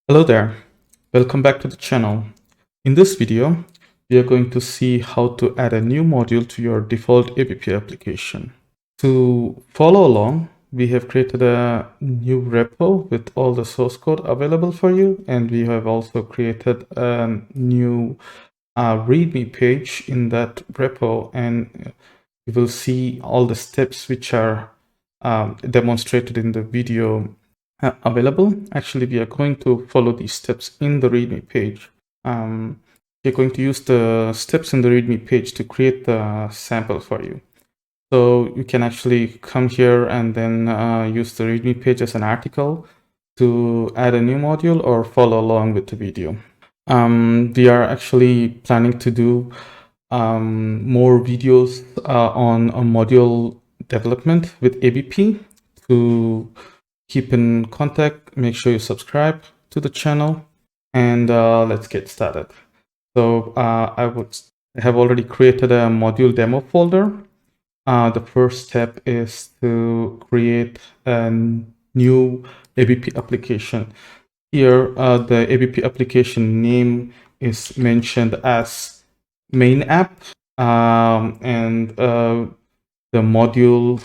Hello there, welcome back to the channel. In this video, we are going to see how to add a new module to your default ABP application. To follow along, we have created a new repo with all the source code available for you, and we have also created a new README page in that repo, and you will see all the steps which are demonstrated in the video available. Actually, we are going to follow these steps in the README page. We're going to use the steps in the README page to create the sample for you. So you can actually come here and then use the README page as an article to add a new module or follow along with the video. We are actually planning to do more videos on module development with ABP. To keep in contact, make sure you subscribe to the channel, and let's get started. So I have already created a module demo folder. The first step is to create a new ABP application. Here, the ABP application name is mentioned as main app, and the module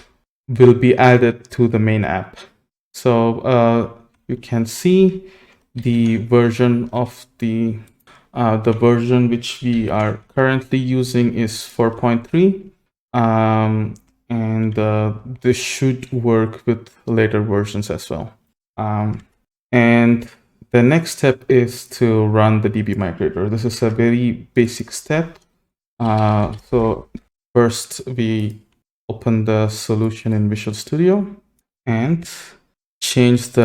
will be added to the main app. So you can see the version of the version which we are currently using is 4.3, and this should work with later versions as well. And the next step is to run the DB migrator. This is a very basic step. So first we open the solution in Visual Studio and change the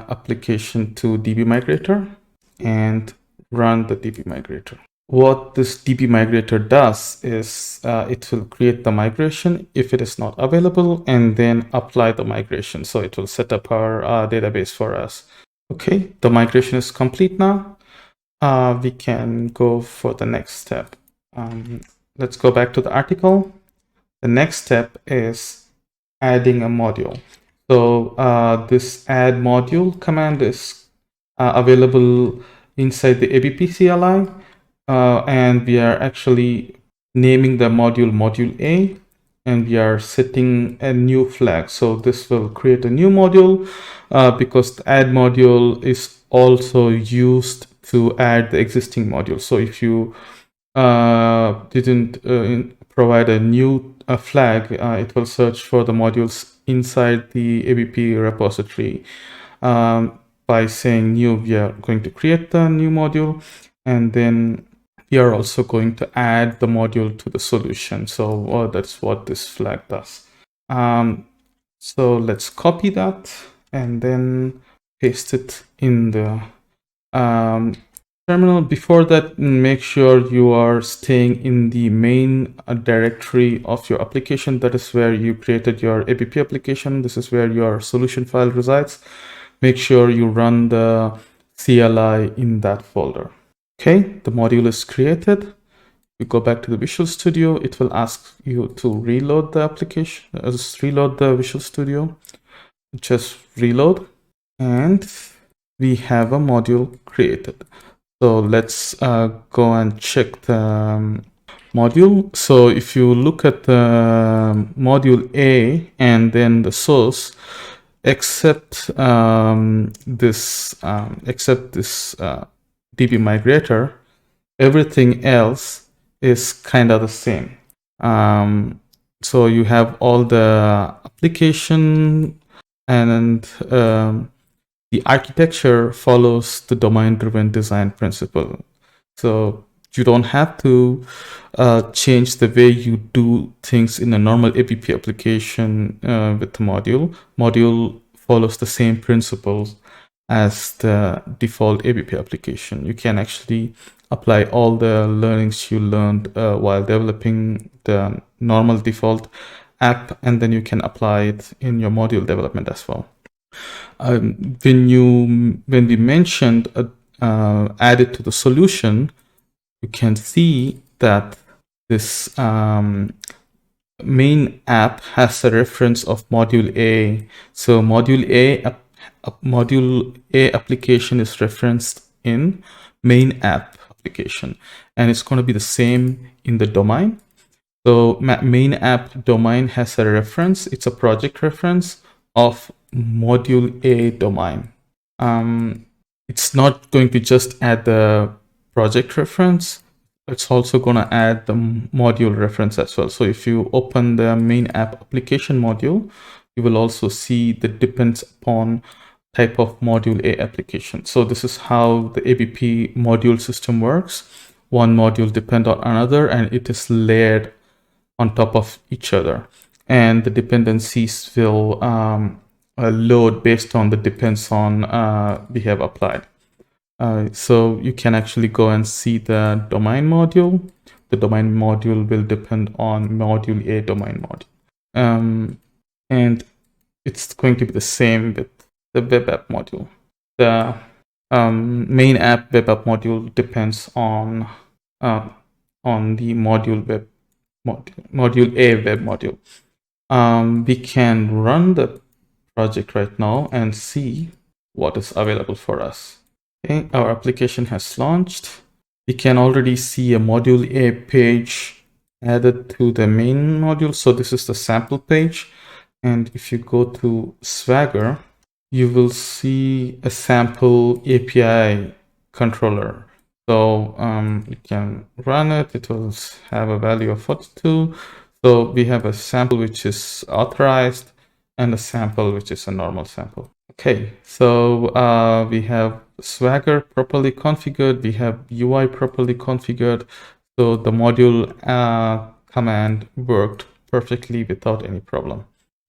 application to DB migrator and run the DB migrator. What this DB migrator does is it will create the migration if it is not available, and then apply the migration. So it will set up our database for us. Okay, the migration is complete now. We can go for the next step. Let's go back to the article. The next step is adding a module. So this add module command is available inside the ABP CLI, and we are actually naming the module A, and we are setting a new flag. So this will create a new module because the add module is also used to add the existing module. So if you didn't provide a new flag, it will search for the modules inside the ABP repository. By saying new, we are going to create the new module, and then we are also going to add the module to the solution. So that's what this flag does. So let's copy that and then paste it in the terminal. Before that, make sure you are staying in the main directory of your application. That is where you created your ABP application. This is where your solution file resides. Make sure you run the CLI in that folder. Okay, the module is created. You go back to the Visual Studio. It will ask you to reload the application, reload the Visual Studio. Just reload, and we have a module created. So let's go and check the module. So if you look at the module A and then the source, except this DB migrator, everything else is kind of the same. So you have all the application, and the architecture follows the domain-driven design principle. So you don't have to change the way you do things in a normal ABP application with the module. Module follows the same principles as the default ABP application. You can actually apply all the learnings you learned while developing the normal default app, and then you can apply it in your module development as well. When we mentioned add it to the solution, you can see that this main app has a reference of module A. So module A module A application is referenced in main app application, and it's going to be the same in the domain. So main app domain has a reference. It's a project reference of module A domain. It's not going to just add the project reference. It's also going to add the module reference as well. So if you open the main app application module, you will also see the depends upon type of module A application. So this is how the ABP module system works. One module depends on another, and it is layered on top of each other. And the dependencies will load based on the depends on we have applied. So you can actually go and see the domain module. The domain module will depend on module A domain module. And it's going to be the same with the web app module. The main app web app module depends on the module web module A web module. We can run the project right now and see what is available for us. Okay, our application has launched. We can already see a module A page added to the main module. So this is the sample page. And if you go to Swagger, you will see a sample API controller. So you can run it. It will have a value of 42. So we have a sample which is authorized and a sample which is a normal sample. Okay, so we have Swagger properly configured. We have UI properly configured. So the module command worked perfectly without any problem.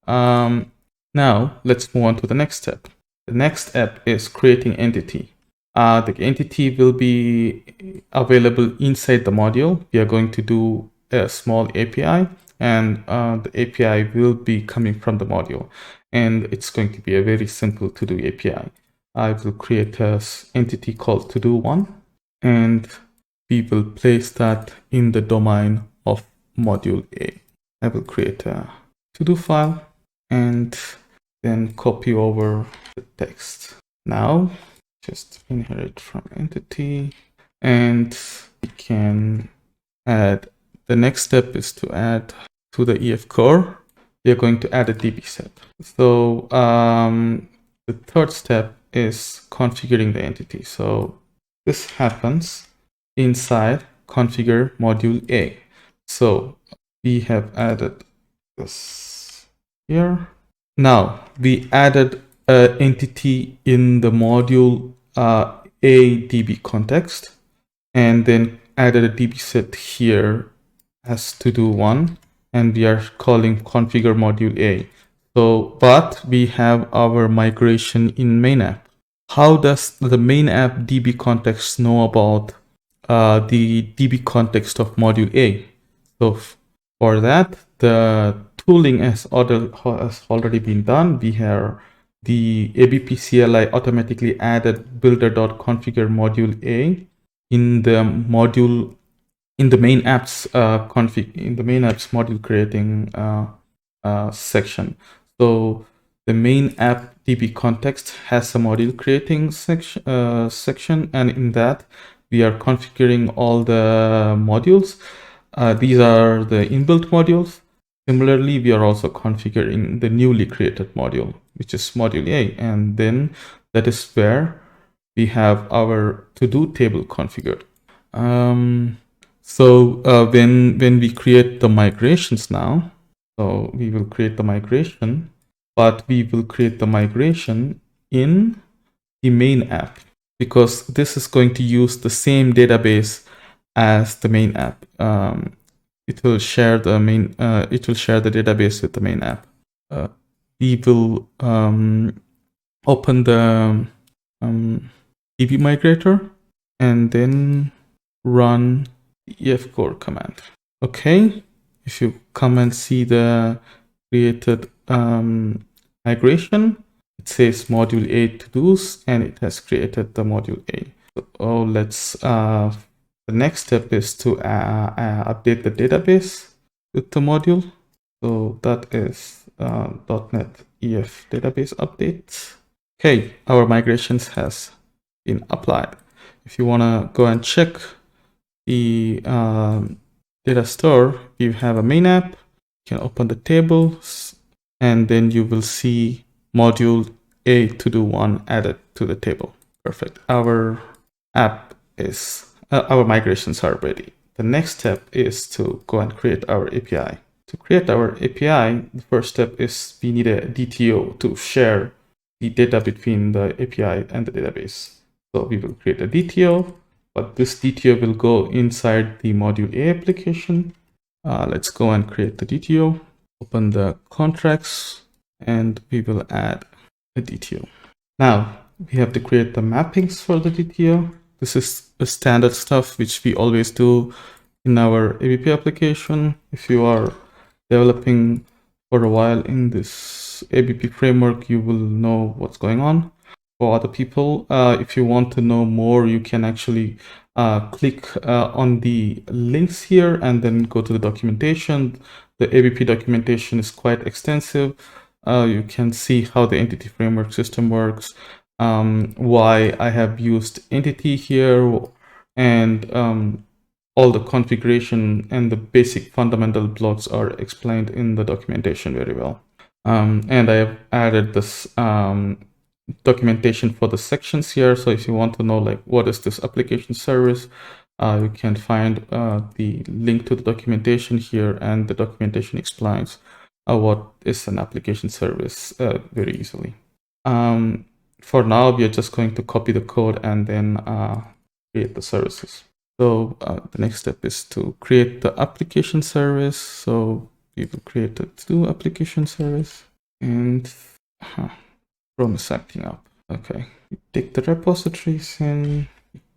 Now let's move on to the next step. The next step is creating entity. The entity will be available inside the module. We are going to do a small API, and the API will be coming from the module, and it's going to be a very simple to do API. I will create an entity called to do one, and we will place that in the domain of module A. I will create a to do file and then copy over the text. Now just inherit from entity, and we can add, the next step is to add to the EF core. We are going to add a DB set. So the third step is configuring the entity. So this happens inside configure module A. So we have added this here. Now we added an entity in the module A DB context, and then added a DB set here as to do one, and we are calling configure module A. So, but we have our migration in main app. How does the main app DB context know about the DB context of module A? So for that, the tooling has already been done. We have the ABP CLI automatically added builder.configure module A in the module, in the main apps config, in the main apps module creating section. So the main app DB context has a module creating section, and in that we are configuring all the modules. These are the inbuilt modules. Similarly, we are also configuring the newly created module, which is module A, and then that is where we have our to-do table configured. So when we create the migrations now, so we will create the migration, but we will create the migration in the main app, because this is going to use the same database as the main app. It will share the main. It will share the database with the main app. We will open the DB migrator and then run the EF core command. Okay, if you come and see the created migration, it says module A to do's, and it has created the module A. So let's. The next step is to update the database with the module. So that is .NET EF database update. Okay, our migrations has been applied. If you want to go and check the data store, you have a main app. You can open the tables, and then you will see module A to do one added to the table. Perfect. Our app is our migrations are ready. The next step is to go and create our API. To create our API, the first step is we need a DTO to share the data between the API and the database. So we will create a DTO, but this DTO will go inside the module A application. Let's go and create the DTO, open the contracts, and we will add a DTO. Now we have to create the mappings for the DTO. This is the standard stuff which we always do in our ABP application. If you are developing for a while in this ABP framework, you will know what's going on. For other people, if you want to know more, you can actually click on the links here and then go to the documentation. The ABP documentation is quite extensive. You can see how the entity framework system works, why I have used entity here, and all the configuration and the basic fundamental blocks are explained in the documentation very well. And I have added this documentation for the sections here. So if you want to know like what is this application service, you can find the link to the documentation here, and the documentation explains what is an application service very easily. For now, we are just going to copy the code and then create the services. So the next step is to create the application service. So we will create the to application service, and Chrome is acting up. Okay, we take the repositories in,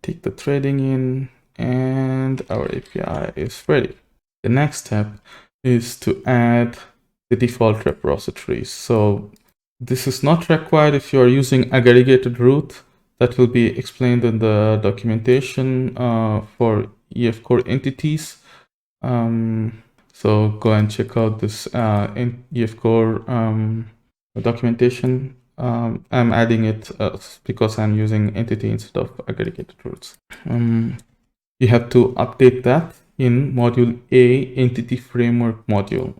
take the threading in, and our API is ready. The next step is to add the default repositories. So this is not required if you are using aggregated root. That will be explained in the documentation for EF Core entities. So go and check out this EF Core documentation. I'm adding it because I'm using entity instead of aggregated roots. You have to update that in module A entity framework module.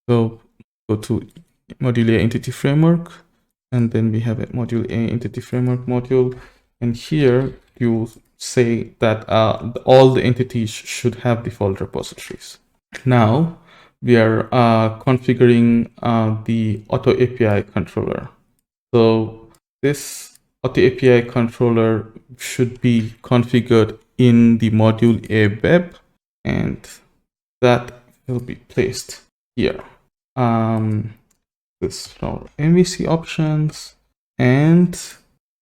So go to module A entity framework, and then we have a module A entity framework module. And here you say that all the entities should have default repositories. Now we are configuring the auto API controller. So this auto API controller should be configured in the module A web, and that will be placed here. This from MVC options, and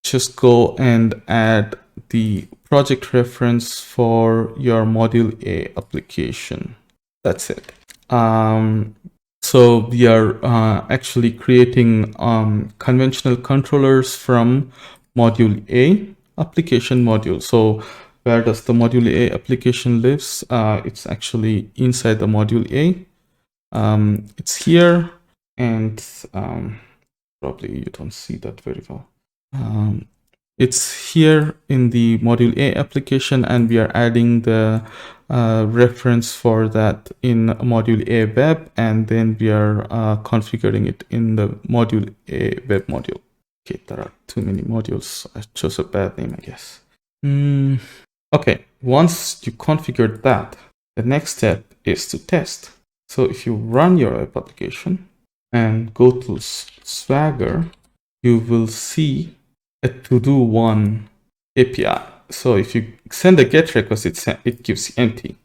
just go and add the project reference for your module A application. That's it. So we are actually creating conventional controllers from module A application module. So where does the module A application lives? It's actually inside the module A. It's here, and probably you don't see that very well. It's here in the module A application, and we are adding the reference for that in module A web, and then we are configuring it in the module A web module. Okay, there are too many modules. I chose a bad name, I guess. Okay, once you configured that, the next step is to test. So if you run your web application and go to Swagger, you will see a to-do one API. So if you send a GET request, it gives empty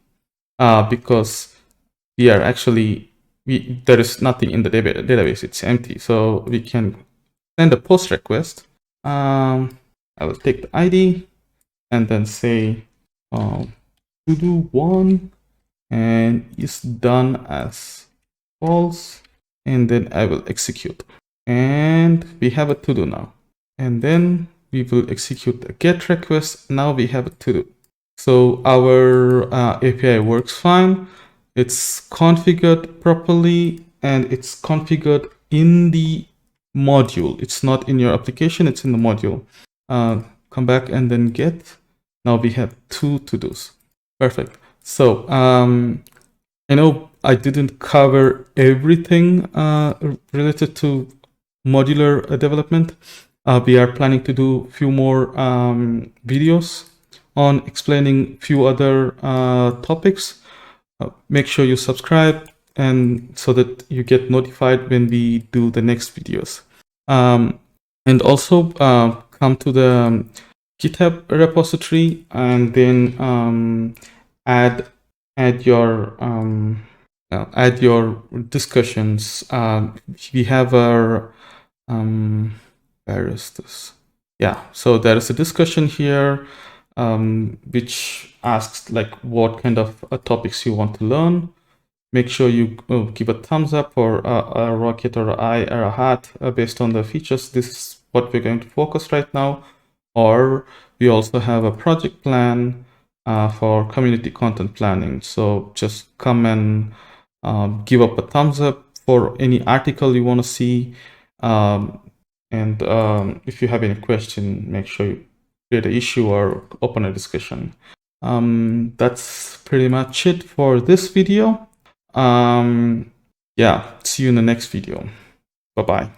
because we are actually, there is nothing in the database, it's empty. So we can send a POST request. I will take the ID and then say to-do one, and it's done as false, and then I will execute. And we have a to-do now. And then we will execute a GET request. Now we have a to-do. So our API works fine. It's configured properly, and it's configured in the module. It's not in your application, it's in the module. Come back and then get. Now we have 2 to-dos. Perfect. So I know I didn't cover everything related to modular development. We are planning to do a few more videos on explaining a few other topics. Make sure you subscribe and so that you get notified when we do the next videos. And also come to the GitHub repository and then add your discussions. We have our where is this? Yeah, so there is a discussion here which asks like what kind of topics you want to learn. Make sure you give a thumbs up or a rocket or an eye or a heart based on the features. This is what we're going to focus right now. Or we also have a project plan for community content planning. So just come and give up a thumbs up for any article you want to see. And if you have any question, make sure you create an issue or open a discussion. That's pretty much it for this video. Yeah, see you in the next video. Bye-bye.